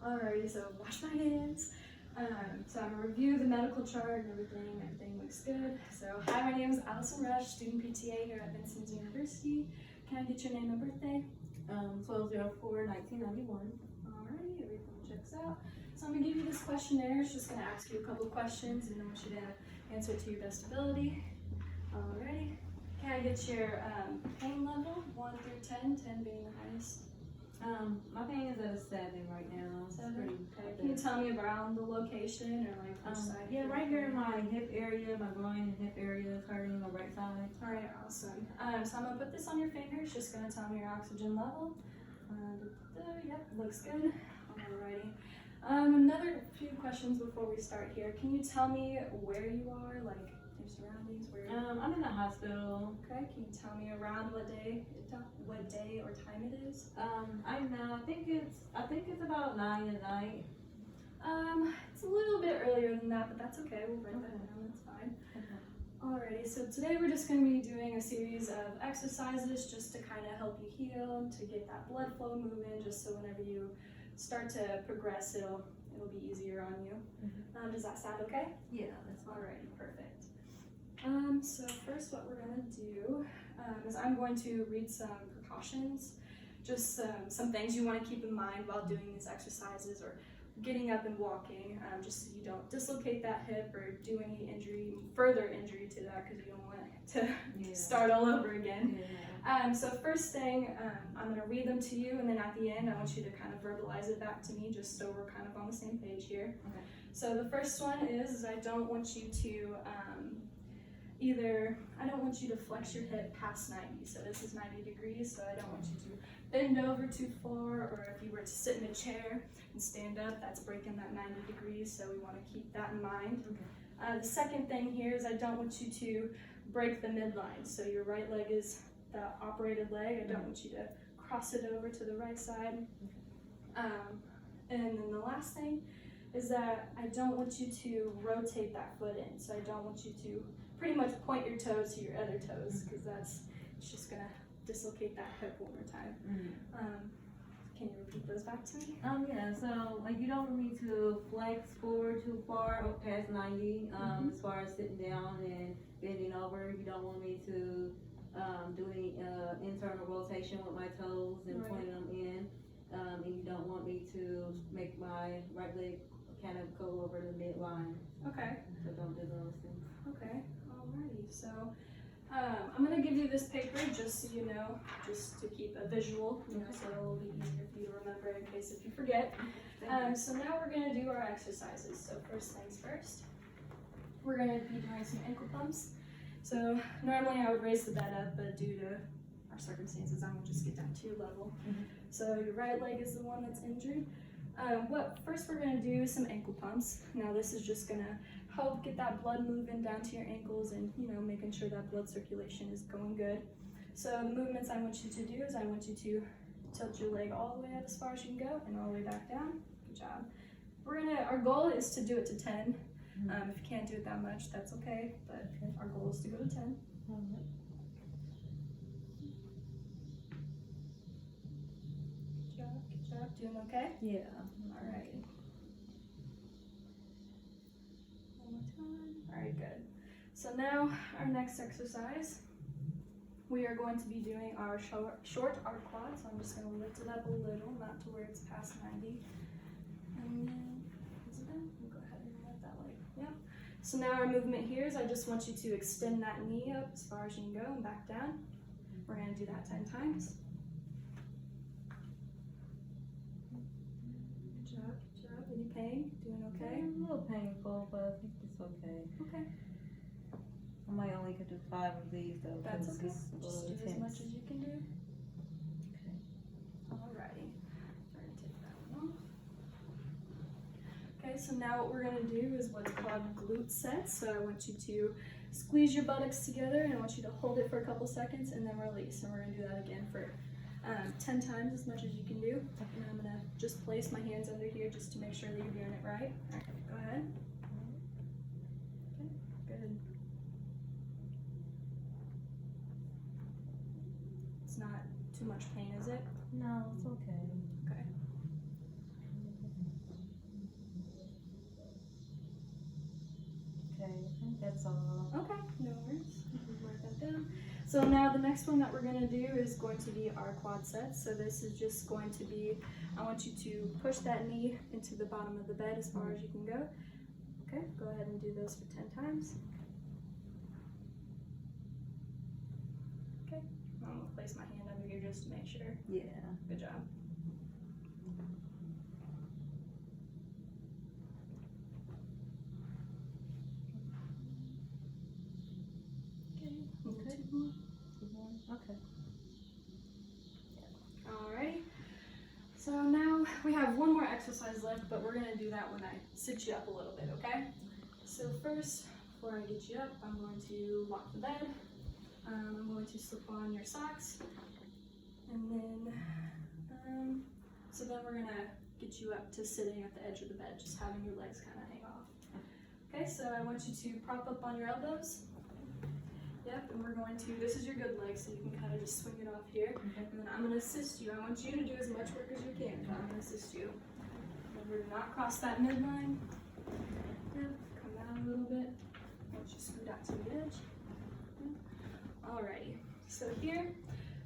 Alrighty, so wash my hands. So I'm gonna review the medical chart and everything. Everything looks good. So hi, my name is Allison Rush, student PTA here at Vincennes University. Can I get your name and birthday? 12/04/1991. Alrighty, everything checks out. So I'm gonna give you this questionnaire. It's just gonna ask you a couple of questions and I want you to answer it to your best ability. Alrighty. Can I get your pain level, 1 through 10, 10 being the highest? My pain is at a 7 right now. It's 7? pretty Okay. Can you tell me around the location or like which side? yeah, right here in my hip area, my groin and hip area is hurting on the right side. Alright, awesome. So I'm gonna put this on your finger. It's just gonna tell me your oxygen level. Yep, looks good. Alrighty. Another few questions before we start here. Can you tell me where you are, like your surroundings? Where? I'm in the hospital. Okay. Can you tell me around what day or time it is? I know. I think it's about 9 at night. It's a little bit earlier than that, but that's okay. We'll write that down. That's fine. Okay. Alrighty, so today we're just going to be doing a series of exercises just to kind of help you heal, to get that blood flow moving, just so whenever you start to progress, it'll be easier on you. Does that sound okay? Yeah, that's fine. Alrighty, perfect. So first what we're going to do is I'm going to read some precautions, just some things you want to keep in mind while doing these exercises or getting up and walking, just so you don't dislocate that hip or do any further injury to that, because you don't want it to start all over again. Yeah. So first thing, I'm going to read them to you, and then at the end I want you to kind of verbalize it back to me, just so we're kind of on the same page here. Okay. So the first one is I don't want you to I don't want you to flex your hip past 90. So this is 90 degrees, so I don't want you to bend over too far, or if you were to sit in a chair and stand up, that's breaking that 90 degrees, so we want to keep that in mind. Okay. The second thing here is I don't want you to break the midline. So your right leg is the operated leg. I don't want you to cross it over to the right side. And then the last thing is that I don't want you to rotate that foot in. So I don't want you to pretty much point your toes to your other toes, because it's just gonna dislocate that hip one more time. Can you repeat those back to me? Yeah, so like you don't want me to flex forward too far or past 90, as far as sitting down and bending over. You don't want me to do any internal rotation with my toes and pointing them in. And you don't want me to make my right leg kind of go over the midline. Okay. So don't do those things. Okay, alrighty. So I'm going to give you this paper just so you know, just to keep a visual, so it'll be easier for you to remember in case if you forget. So now we're going to do our exercises. So first things first, we're going to be doing some ankle pumps. So normally I would raise the bed up, but due to our circumstances, I'm going to just get down to your level. So your right leg is the one that's injured. First we're going to do some ankle pumps. Now this is just going to help get that blood moving down to your ankles and, making sure that blood circulation is going good. So the movements I want you to do is I want you to tilt your leg all the way up as far as you can go and all the way back down. Good job. Our goal is to do it to 10. If you can't do it that much, that's okay, but our goal is to go to 10. Good job. Doing okay? Yeah. Alright. One more time. Alright, good. So now our next exercise, we are going to be doing our short arc quad. So I'm just going to lift it up a little, not to where it's past 90. And then, is it done? We'll go ahead and let that leg. Yep. So now our movement here is I just want you to extend that knee up as far as you can go and back down. We're going to do that 10 times. Good job. Any pain? Doing okay? A little painful, but I think it's okay. Okay. I might only could do 5 of these though. That's okay. It's a Just little do as intense. much as you can do. Okay. Alrighty. We're gonna take that one off. Okay, so now what we're gonna do is what's called glute sets. So I want you to squeeze your buttocks together and I want you to hold it for a couple seconds and then release. And we're gonna do that again for 10 times, as much as you can do. And I'm gonna just place my hands under here just to make sure that you're doing it right. Okay, go ahead. Okay, good. It's not too much pain, is it? No, it's okay. Okay. that's all. Okay, no worries. Mark that down. So now the next one that we're gonna do is going to be our quad sets. So this is just going to be, I want you to push that knee into the bottom of the bed as far as you can go. Okay, go ahead and do those for 10 times. Okay, I'm gonna place my hand under here just to make sure. Yeah. Good job. Okay, we'll do Okay. 2 more. Okay. Alrighty. So now we have one more exercise left, but we're gonna do that when I sit you up a little bit, okay? So first, before I get you up, I'm going to lock the bed. I'm going to slip on your socks. And then, so then we're gonna get you up to sitting at the edge of the bed, just having your legs kind of hang off. Okay, so I want you to prop up on your elbows. Yep, and we're going to, this is your good leg, so you can kind of just swing it off here. Okay. And then I'm going to assist you. I want you to do as much work as you can, but I'm going to assist you. Remember to not cross that midline. Yep, come down a little bit. Once you scoot out to the edge. Yep. Alrighty, so here,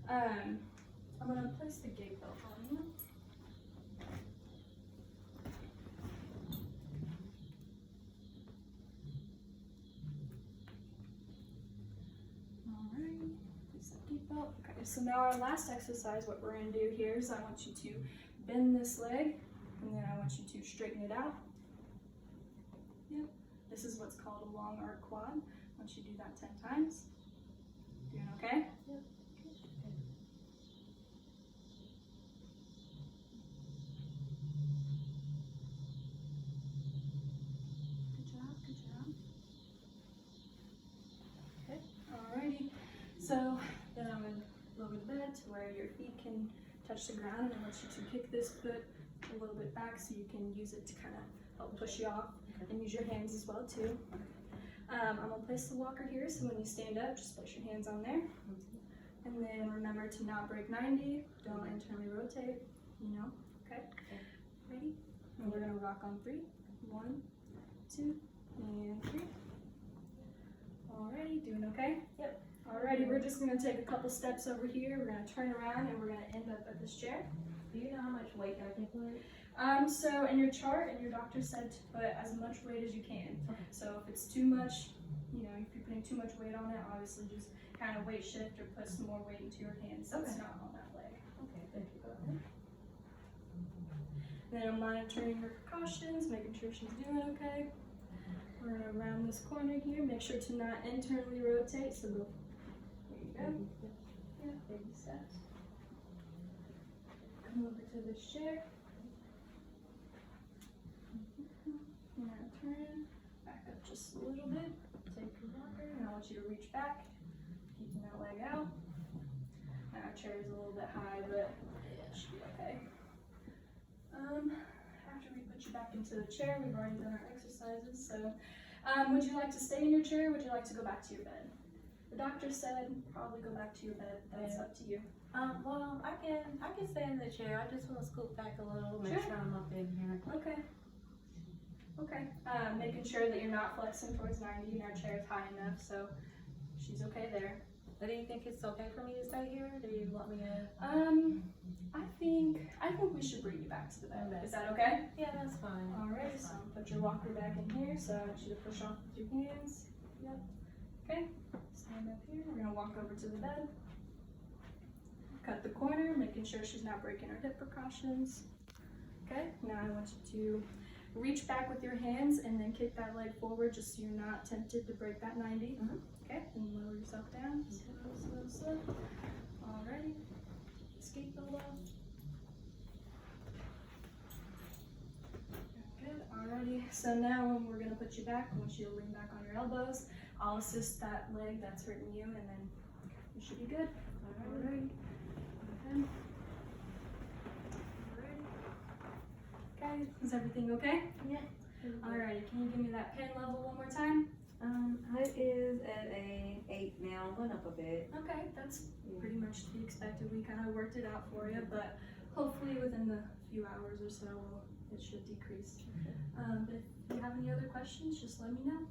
I'm going to place the gate belt on you. Alright, place that gate belt. Okay, so now our last exercise, what we're going to do here is I want you to bend this leg, and then I want you to straighten it out. Yep, this is what's called a long arc quad. Once you do that 10 times. Doing okay? Yep. Good job, good job. Okay, alrighty. So then I'm going to lower the bed to where your feet can touch the ground, and I want you to kick this foot a little bit back so you can use it to kind of help push you off, and use your hands as well too. I'm going to place the walker here, so when you stand up, just place your hands on there. And then remember to not break 90, don't internally rotate, okay? Ready? And we're going to rock on 3. 1, 2, and 3. Alrighty, doing okay? Yep. Alrighty, we're just going to take a couple steps over here, we're going to turn around, and we're going to end up at this chair. Do you know how much weight I can put? So in your chart, and your doctor said to put as much weight as you can. Okay. So if it's too much, if you're putting too much weight on it, obviously just kind of weight shift or put some more weight into your hands so it's Okay. not on that leg. Okay, thank you. Then I'm monitoring her precautions, making sure she's doing okay. We're gonna round this corner here, make sure to not internally rotate, so there you go. Yeah, baby steps. Come over to this chair. We're gonna turn back up just a little bit. Take your walker, and I want you to reach back, keeping that leg out. Now our chair is a little bit high, but yeah, it should be okay. After we put you back into the chair, we've already done our exercises. So, would you like to stay in your chair? Or would you like to go back to your bed? The doctor said probably go back to your bed. That's up to you. Well, I can stay in the chair. I just want to scoot back a little, make Sure. sure I'm up in here. Okay. Okay. Making sure that you're not flexing towards 90 and our chair is high enough, so she's okay there. But do you think it's okay for me to stay here? Do you want me to? I think we should bring you back to the bed. Is that okay? Yeah, that's fine. Alright, That's so fine. put your walker back in here, so I want you to push off with your hands. Yep. Okay, stand up here, we're gonna walk over to the bed. Cut the corner, making sure she's not breaking her hip precautions. Okay, now I want you to reach back with your hands and then kick that leg forward just so you're not tempted to break that 90. Okay, and lower yourself down, slow, slow, slow. Alrighty, escape the low. Good, alrighty. So now when we're gonna put you back, I want you to lean back on your elbows. I'll assist that leg that's hurting you, and then you should be good. Alrighty. Okay. Alrighty. Okay, is everything okay? Yeah. Alrighty, can you give me that pen level one more time? It is at a 8 now, going up a bit. Okay, that's pretty much to be expected. We kind of worked it out for you, but hopefully within the few hours or so, it should decrease. But if you have any other questions, just let me know.